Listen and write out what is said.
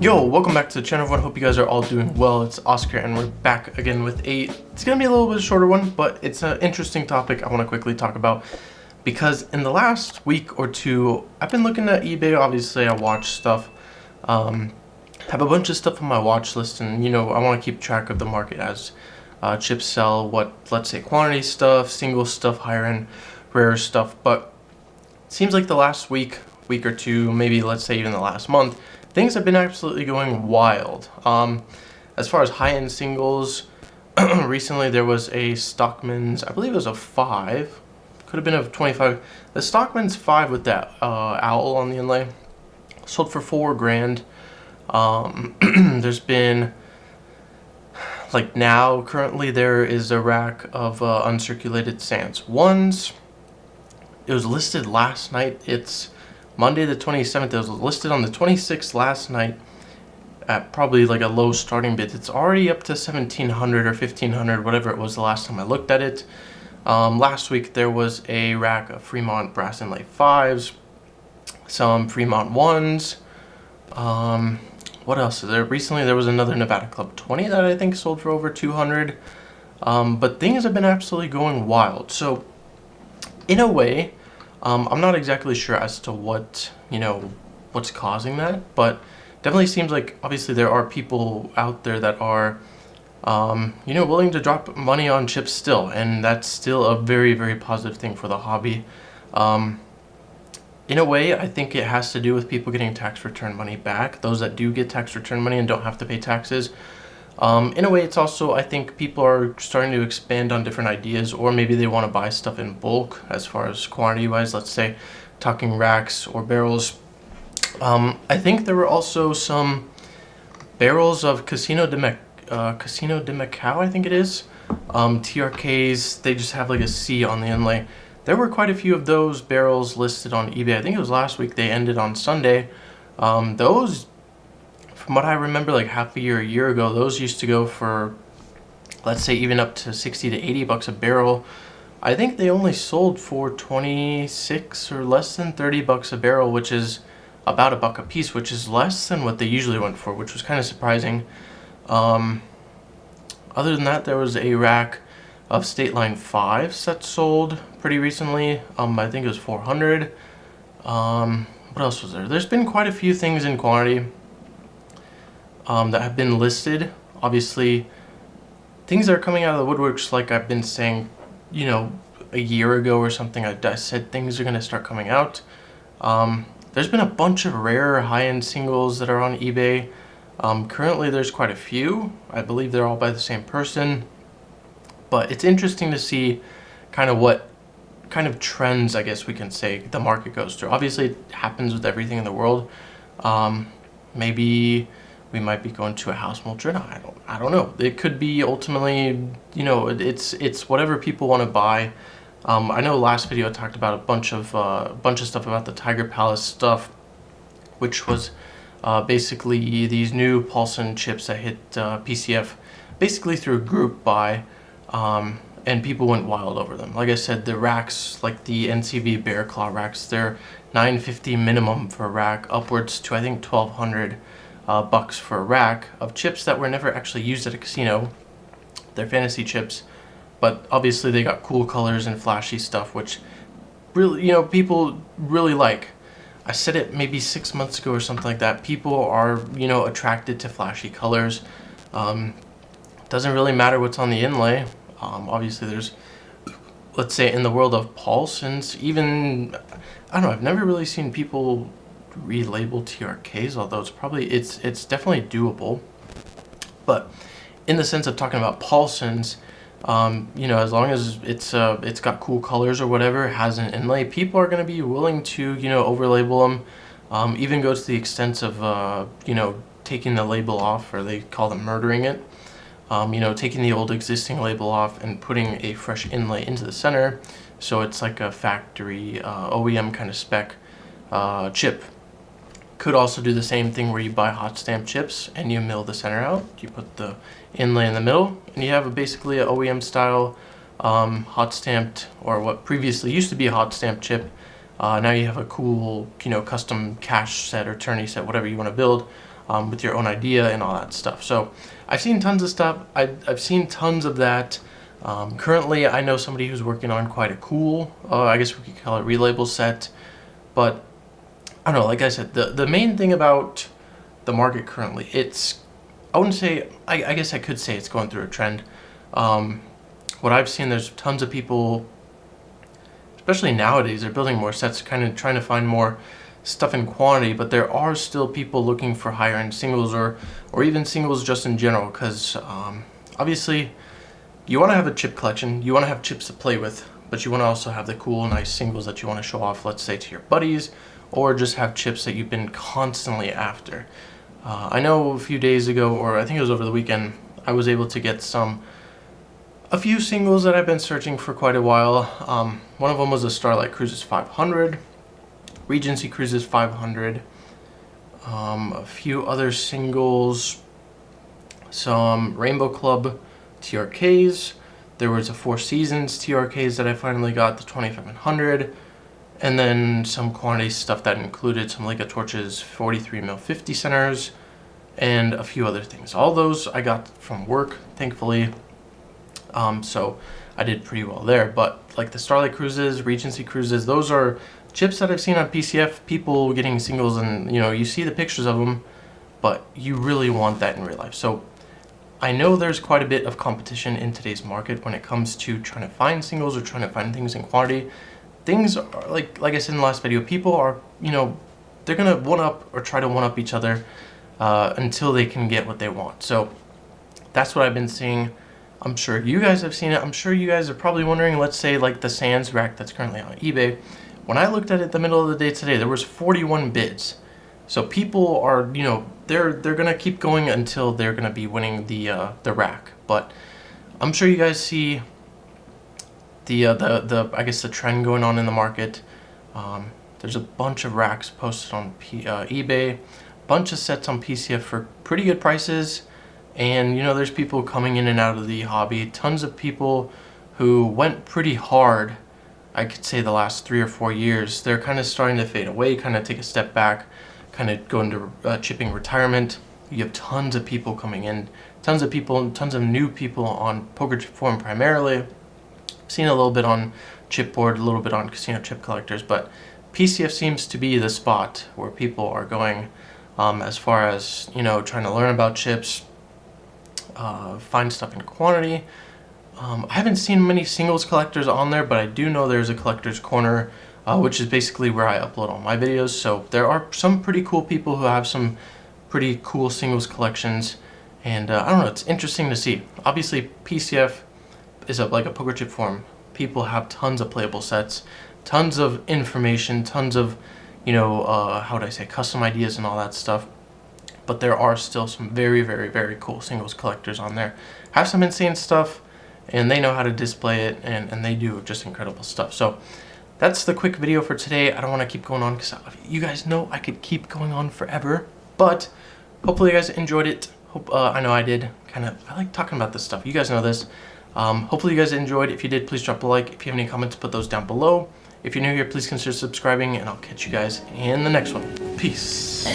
Yo, welcome back to the channel, everyone. Hope you guys are all doing well. It's Oscar and we're back again with it's gonna be a little bit shorter one, but it's an interesting topic I want to quickly talk about because in the last week or two I've been looking at eBay. Obviously I watch stuff, have a bunch of stuff on my watch list, and I want to keep track of the market as chips sell, what, let's say, quantity stuff, single stuff, higher end, rare stuff. But it seems like the last week or two, maybe let's say even the last month, things have been absolutely going wild. As far as high-end singles, recently there was a Stockman's, I believe it was a 5, could have been a 25. The Stockman's 5 with that owl on the inlay sold for $4,000. There's been, like now, currently there is a rack of uncirculated Sans 1s. It was listed last night. It's Monday the 27th. It was listed on the 26th last night at probably like a low starting bid. It's already up to 1,700 or 1,500, whatever it was the last time I looked at it. Last week there was a rack of Fremont brass inlay 5s, some Fremont 1s. What else is there? Recently there was another Nevada Club 20 that I think sold for over 200. But things have been absolutely going wild. So in a way, I'm not exactly sure as to what's causing that, but definitely seems like obviously there are people out there that are, willing to drop money on chips still, and that's still a very, very positive thing for the hobby. In a way, I think it has to do with people getting tax return money back, those that do get tax return money and don't have to pay taxes. In a way, it's also, I think people are starting to expand on different ideas, or maybe they want to buy stuff in bulk as far as quantity wise, let's say talking racks or barrels. I think there were also some barrels of Casino de Macao, I think it is, TRKs. They just have like a C on the inlay. There were quite a few of those barrels listed on eBay. I think it was last week. They ended on Sunday. Those, from what I remember, like half a year ago, those used to go for, let's say, even up to 60 to 80 bucks a barrel. I think they only sold for 26 or less than 30 bucks a barrel, which is about $1 a piece, which is less than what they usually went for, which was kind of surprising. Other than that, there was a rack of State Line 5s that sold pretty recently. I think it was 400. What else was there? There's been quite a few things in quantity that have been listed. Obviously, things that are coming out of the woodworks, like I've been saying, a year ago or something, I said things are going to start coming out. There's been a bunch of rare high-end singles that are on eBay. Currently, there's quite a few. I believe they're all by the same person. But it's interesting to see kind of what kind of trends, I guess we can say, the market goes through. Obviously, it happens with everything in the world. Maybe we might be going to a house mulcher. I don't know. It could be ultimately, it's whatever people want to buy. I know last video I talked about a bunch of stuff about the Tiger Palace stuff, which was basically these new Paulson chips that hit PCF basically through a group buy, and people went wild over them. Like I said, the racks, like the NCV Bear Claw racks, they're $950 minimum for a rack, upwards to I think $1,200 bucks for a rack of chips that were never actually used at a casino. They're fantasy chips, but obviously they got cool colors and flashy stuff, which really, people really like. I said it maybe 6 months ago or something like that. People are, attracted to flashy colors. Doesn't really matter what's on the inlay. Obviously there's, let's say in the world of Paulsons, even, I don't know, I've never really seen people relabel TRKs, although it's definitely doable. But in the sense of talking about Paulsons, as long as it's got cool colors or whatever, it has an inlay, people are going to be willing to, overlabel them, even go to the extent of, taking the label off, or they call them murdering it. Taking the old existing label off and putting a fresh inlay into the center, so it's like a factory OEM kind of spec chip. Could also do the same thing where you buy hot stamp chips and you mill the center out. You put the inlay in the middle, and you have basically a OEM style hot stamped, or what previously used to be a hot stamp chip. Now you have a cool, custom cache set or tourney set, whatever you want to build, with your own idea and all that stuff. So I've seen tons of stuff. I've seen tons of that. Currently, I know somebody who's working on quite a cool, I guess we could call it relabel set. But I don't know, like I said, the main thing about the market currently, I wouldn't say, I guess I could say it's going through a trend. What I've seen, there's tons of people, especially nowadays, they're building more sets, kind of trying to find more stuff in quantity, but there are still people looking for higher end singles or even singles just in general, because obviously you want to have a chip collection, you want to have chips to play with, but you want to also have the cool, nice singles that you want to show off, let's say to your buddies, or just have chips that you've been constantly after. I know a few days ago, or I think it was over the weekend, I was able to get a few singles that I've been searching for quite a while. One of them was a Starlight Cruises 500, Regency Cruises 500, a few other singles, some Rainbow Club TRKs. There was a Four Seasons TRKs that I finally got, the 2700, and then some quantity stuff that included some Leica Torches 43mm 50 centers and a few other things. All those I got from work, thankfully. So I did pretty well there, but like the Starlight Cruises, Regency Cruises, those are chips that I've seen on PCF, people getting singles, and you see the pictures of them, but you really want that in real life. So I know there's quite a bit of competition in today's market when it comes to trying to find singles or trying to find things in quantity. Things are like I said in the last video, people are, they're gonna one-up or try to one-up each other until they can get what they want. So that's what I've been seeing. I'm sure you guys have seen it. I'm sure you guys are probably wondering, let's say like the Sands rack that's currently on eBay. When I looked at it the middle of the day today, there was 41 bids. So people are, they're gonna keep going until they're gonna be winning the rack. But I'm sure you guys see the I guess the trend going on in the market. There's a bunch of racks posted on eBay, bunch of sets on PCF for pretty good prices. And there's people coming in and out of the hobby, tons of people who went pretty hard, I could say the last 3 or 4 years. They're kind of starting to fade away, kind of take a step back, kind of go into chipping retirement. You have tons of people coming in, tons of new people on poker chip forum primarily. Seen a little bit on chipboard, a little bit on casino chip collectors, but PCF seems to be the spot where people are going as far as trying to learn about chips, find stuff in quantity. I haven't seen many singles collectors on there, but I do know there's a collector's corner, which is basically where I upload all my videos. So there are some pretty cool people who have some pretty cool singles collections, and I don't know, it's interesting to see. Obviously PCF is like a poker chip forum. People have tons of playable sets, tons of information, tons of how would I say, custom ideas and all that stuff. But there are still some very, very, very cool singles collectors on there. Have some insane stuff, and they know how to display it, and they do just incredible stuff. So that's the quick video for today. I don't want to keep going on because you guys know I could keep going on forever. But hopefully you guys enjoyed it. I know I did. I like talking about this stuff. You guys know this. Hopefully you guys enjoyed. If you did, please drop a like. If you have any comments, put those down below. If you're new here, please consider subscribing, and I'll catch you guys in the next one. Peace.